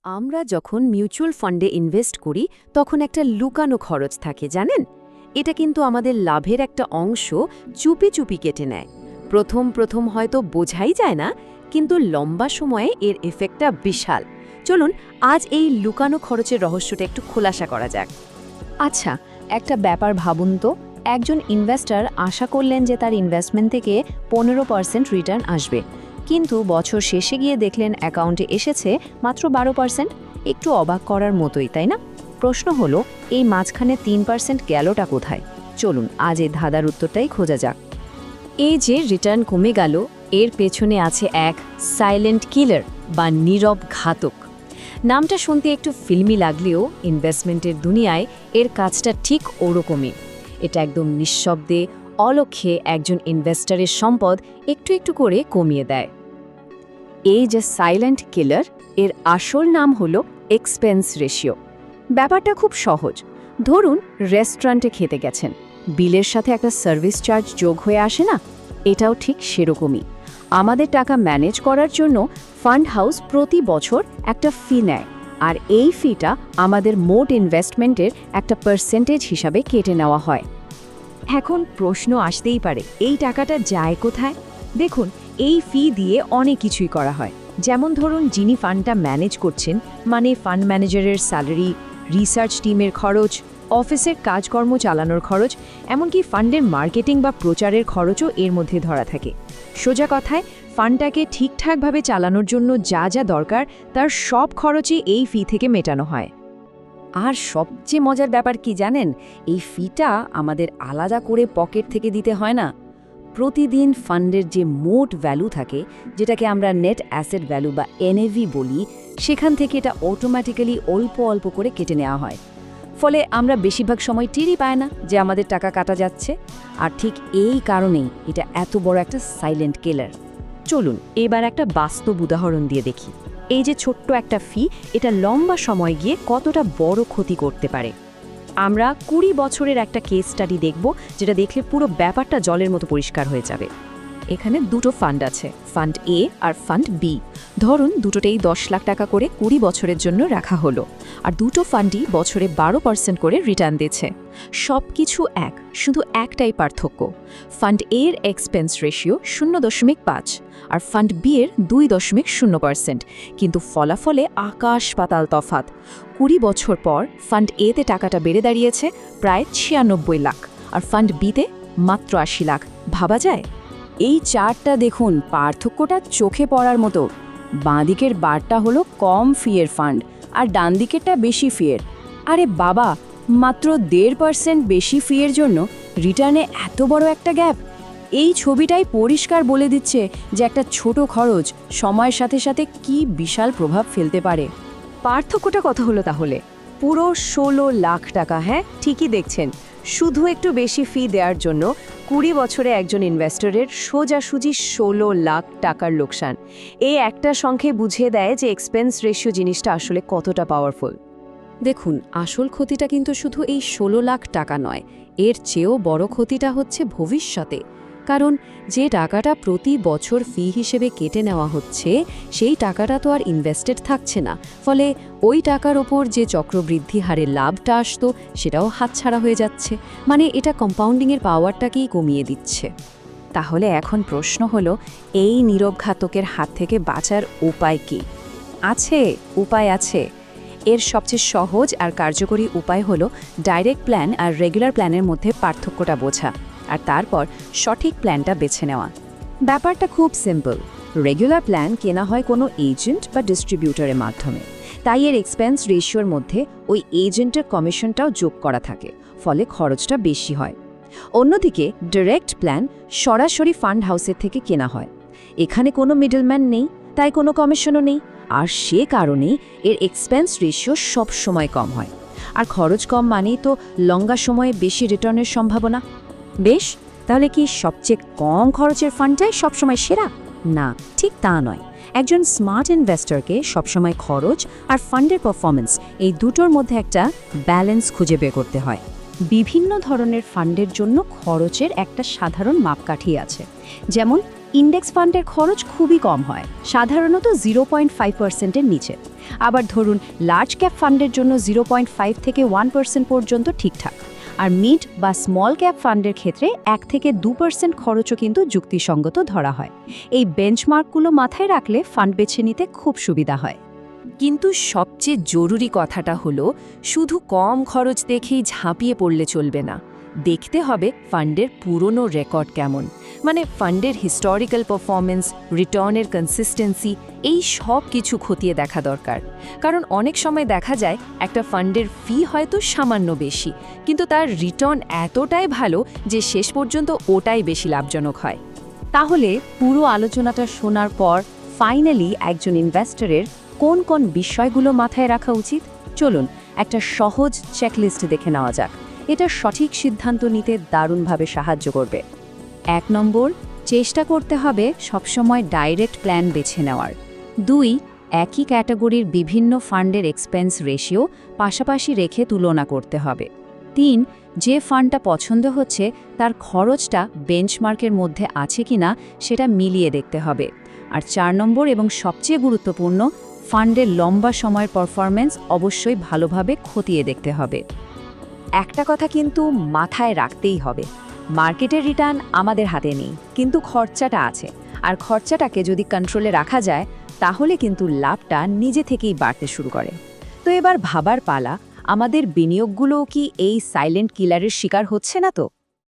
আমরা যখন মিউচুয়াল ফান্ডে ইনভেস্ট করি তখন একটা লুকানো খরচ থাকে জানেন। এটা কিন্তু আমাদের লাভের একটা অংশ চুপি চুপি কেটে নেয়। প্রথম প্রথম হয়তো বোঝাই যায় না, কিন্তু লম্বা সময়ে এর এফেক্টটা বিশাল। চলুন আজ এই লুকানো খরচের রহস্যটা একটু খোলাসা করা যাক। আচ্ছা, একটা ব্যাপার ভাবুন তো। একজন ইনভেস্টর আশা করলেন যে তার ইনভেস্টমেন্ট থেকে 15% রিটার্ন আসবে, কিন্তু বছর শেষে গিয়ে দেখলেন অ্যাকাউন্টে এসেছে মাত্র 12%। একটু অবাক করার মতোই, তাই না? প্রশ্ন হলো, এই মাঝখানে 3% গেলটা কোথায়? চলুন আজ এই ধাঁধার উত্তরটাই খোঁজা যাক। এই যে রিটার্ন কমে গেল, এর পেছনে আছে এক সাইলেন্ট কিলার বা নীরব ঘাতক। নামটা শুনতে একটু ফিল্মি লাগলেও ইনভেস্টমেন্টের দুনিয়ায় এর কাজটা ঠিক ওরকমই। এটা একদম নিঃশব্দে, অলক্ষ্যে একজন ইনভেস্টরের সম্পদ একটু একটু করে কমিয়ে দেয়। এই যে সাইলেন্ট কিলার, এর আসল নাম হলো এক্সপেন্স রেশিও। ব্যাপারটা খুব সহজ। ধরুন রেস্টুরেন্টে খেতে গেছেন, বিলের সাথে একটা সার্ভিস চার্জ যোগ হয়ে আসে না? এটাও ঠিক সেরকমই। আমাদের টাকা ম্যানেজ করার জন্য ফান্ড হাউস প্রতি বছর একটা ফি নেয়, আর এই ফিটা আমাদের মোট ইনভেস্টমেন্টের একটা পার্সেন্টেজ হিসাবে কেটে নেওয়া হয়। এখন প্রশ্ন আসতেই পারে, এই টাকাটা যায় কোথায়? দেখুন, এই ফি দিয়ে অনেক কিছুই করা হয়। যেমন ধরুন, যিনি ফান্ডটা ম্যানেজ করছেন, মানে ফান্ড ম্যানেজারের স্যালারি, রিসার্চ টিমের খরচ, অফিসের কাজকর্ম চালানোর খরচ, এমনকি ফান্ডের মার্কেটিং বা প্রচারের খরচও এর মধ্যে ধরা থাকে। সোজা কথায়, ফান্ডটাকে ঠিকঠাকভাবে চালানোর জন্য যা যা দরকার তার সব খরচই এই ফি থেকে মেটানো হয়। আর সবচেয়ে মজার ব্যাপার কি জানেন? এই ফিটা আমাদের আলাদা করে পকেট থেকে দিতে হয় না। প্রতিদিন ফান্ডের যে মোট ভ্যালু থাকে, যেটাকে আমরা নেট অ্যাসেট ভ্যালু বা এনএভি বলি, সেখান থেকে এটা অটোমেটিক্যালি অল্প অল্প করে কেটে নেওয়া হয়। ফলে আমরা বেশিরভাগ সময় টেরই পাই না যে আমাদের টাকা কাটা যাচ্ছে। আর ঠিক এই কারণেই এটা এত বড় একটা সাইলেন্ট কিলার। চলুন এবার একটা বাস্তব উদাহরণ দিয়ে দেখি। এই যে ছোট্ট একটা ফি, এটা লম্বা সময় গিয়ে কতটা বড় ক্ষতি করতে পারে। আমরা 20 বছরের একটা কেস স্টাডি দেখব, যেটা দেখলে পুরো ব্যাপারটা জলের মতো পরিষ্কার হয়ে যাবে। এখানে দুটো ফান্ড আছে, ফান্ড এ আর ফান্ড বি। ধরুন দুটোতেই 10 লাখ টাকা করে 20 বছরের জন্য রাখা হলো, আর দুটো ফান্ডই বছরে 12% করে রিটার্ন দিচ্ছে। সব কিছু এক, শুধু একটাই পার্থক্য। ফান্ড এর এক্সপেন্স রেশিও 0.5 আর ফান্ড বি এর 2.0%, কিন্তু ফলাফলে আকাশ পাতাল তফাত। 20 বছর পর ফান্ড এতে টাকাটা বেড়ে দাঁড়িয়েছে প্রায় 96 লাখ, আর ফান্ড বিতে মাত্র 80 লাখ। ভাবা যায়? এই চার্টটা দেখুন, পার্থক্যটা চোখে পড়ার মতো। বাঁদিকের বারটা হলো কম ফিয়ের ফান্ড, আর ডান দিকেরটা বেশি ফিয়ের। আরে বাবা, মাত্র 1.5% বেশি ফিয়ের জন্য রিটার্নে এত বড় একটা গ্যাপ! এই ছবিটাই পরিষ্কার বলে দিচ্ছে যে একটা ছোট খরচ সময়ের সাথে সাথে কি বিশাল প্রভাব ফেলতে পারে। পার্থক্যটা কত হলো তাহলে? পুরো 16 লাখ টাকা। হ্যাঁ, ঠিকই দেখছেন। শুধু একটু বেশি ফি দেওয়ার জন্য 20 বছরে একজন ইনভেস্টরের সোজাসুজি 16 লাখ টাকার লোকসান। এই একটা সংখ্যায় বুঝিয়ে দেয় যে এক্সপেন্স রেশিও জিনিসটা আসলে কতটা পাওয়ারফুল। দেখুন, আসল ক্ষতিটা কিন্তু শুধু এই 16 লাখ টাকা নয়, এর চেয়েও বড় ক্ষতিটা হচ্ছে ভবিষ্যতে। কারণ যে টাকাটা প্রতি বছর ফি হিসেবে কেটে নেওয়া হচ্ছে, সেই টাকাটা তো আর ইনভেস্টেড থাকছে না। ফলে ওই টাকার ওপর যে চক্রবৃদ্ধি হারে লাভটা আসতো, সেটাও হাতছাড়া হয়ে যাচ্ছে। মানে এটা কম্পাউন্ডিংয়ের পাওয়ারটাকেই কমিয়ে দিচ্ছে। তাহলে এখন প্রশ্ন হলো, এই নীরব ঘাতকের হাত থেকে বাঁচার উপায় কি? আছে, উপায় আছে। এর সবচেয়ে সহজ আর কার্যকরী উপায় হলো ডাইরেক্ট প্ল্যান আর রেগুলার প্ল্যানের মধ্যে পার্থক্যটা বোঝা, আর তারপর সঠিক প্ল্যানটা বেছে নেওয়া। ব্যাপারটা খুব সিম্পল। রেগুলার প্ল্যান কেনা হয় কোনো এজেন্ট বা ডিস্ট্রিবিউটরের মাধ্যমে, তাই এর এক্সপেন্স রেশিওর মধ্যে ওই এজেন্টের কমিশনটাও যোগ করা থাকে, ফলে খরচটা বেশি হয়। অন্যদিকে ডাইরেক্ট প্ল্যান সরাসরি ফান্ড হাউসের থেকে কেনা হয়। এখানে কোনো মিডলম্যান নেই, তাই কোনো কমিশনও নেই, আর সে কারণেই এর এক্সপেন্স রেশিও সবসময় কম হয়। আর খরচ কম মানেই তো লম্বা সময়ে বেশি রিটার্নের সম্ভাবনা। বেশ, তাহলে কি সবচেয়ে কম খরচের ফান্ডটাই সবসময় সেরা? না, ঠিক তা নয়। একজন স্মার্ট ইনভেস্টরকে সবসময় খরচ আর ফান্ডের পারফরমেন্স, এই দুটোর মধ্যে একটা ব্যালেন্স খুঁজে বের করতে হয়। বিভিন্ন ধরনের ফান্ডের জন্য খরচের একটা সাধারণ মাপকাঠি আছে। যেমন ইন্ডেক্স ফান্ডের খরচ খুবই কম হয়, সাধারণত 0.5%-এর নিচে। আবার ধরুন লার্জ ক্যাপ ফান্ডের জন্য 0.5 থেকে 1% পর্যন্ত ঠিকঠাক। আর মিড বা স্মল ক্যাপ ফান্ডের ক্ষেত্রে 1 থেকে 2% খরচও কিন্তু যুক্তিসঙ্গত ধরা হয়। এই বেঞ্চমার্কগুলো মাথায় রাখলে ফান্ড বেছে নিতে খুব সুবিধা হয়। কিন্তু সবচেয়ে জরুরি কথাটা হলো শুধু কম খরচ দেখেই ঝাঁপিয়ে পড়লে চলবে না। দেখতে হবে ফান্ডের পুরনো রেকর্ড কেমন, মানে ফান্ডের হিস্টোরিক্যাল পারফরমেন্স, রিটার্নের কনসিস্টেন্সি, এই সব কিছু খতিয়ে দেখা দরকার। কারণ অনেক সময় দেখা যায় একটা ফান্ডের ফি হয়তো সামান্য বেশি, কিন্তু তার রিটার্ন এতটাই ভালো যে শেষ পর্যন্ত ওটাই বেশি লাভজনক হয়। তাহলে পুরো আলোচনাটা শোনার পর ফাইনালি একজন ইনভেস্টরের কোন কোন বিষয়গুলো মাথায় রাখা উচিত, চলুন একটা সহজ চেকলিস্ট দেখে নেওয়া যাক। এটা সঠিক সিদ্ধান্ত নিতে দারুণভাবে সাহায্য করবে। 1 নম্বর, চেষ্টা করতে হবে সবসময় ডাইরেক্ট প্ল্যান বেছে নেওয়ার। 2, একই ক্যাটাগরির বিভিন্ন ফান্ডের এক্সপেন্স রেশিও পাশাপাশি রেখে তুলনা করতে হবে। 3, যে ফান্ডটা পছন্দ হচ্ছে তার খরচটা বেঞ্চমার্কের মধ্যে আছে কিনা সেটা মিলিয়ে দেখতে হবে। আর 4 নম্বর এবং সবচেয়ে গুরুত্বপূর্ণ, ফান্ডের লম্বা সময়ের পারফরম্যান্স অবশ্যই ভালোভাবে খতিয়ে দেখতে হবে। একটা কথা কিন্তু মাথায় রাখতেই হবে, মার্কেটের রিটার্ন আমাদের হাতে নেই, কিন্তু খরচাটা আছে। আর খরচাটাকে যদি কন্ট্রোলে রাখা যায় তাহলে কিন্তু লাভটা নিজে থেকেই বাড়তে শুরু করে। তো এবার ভাবার পালা, আমাদের বিনিয়োগগুলোও কি এই সাইলেন্ট কিলারের শিকার হচ্ছে না তো?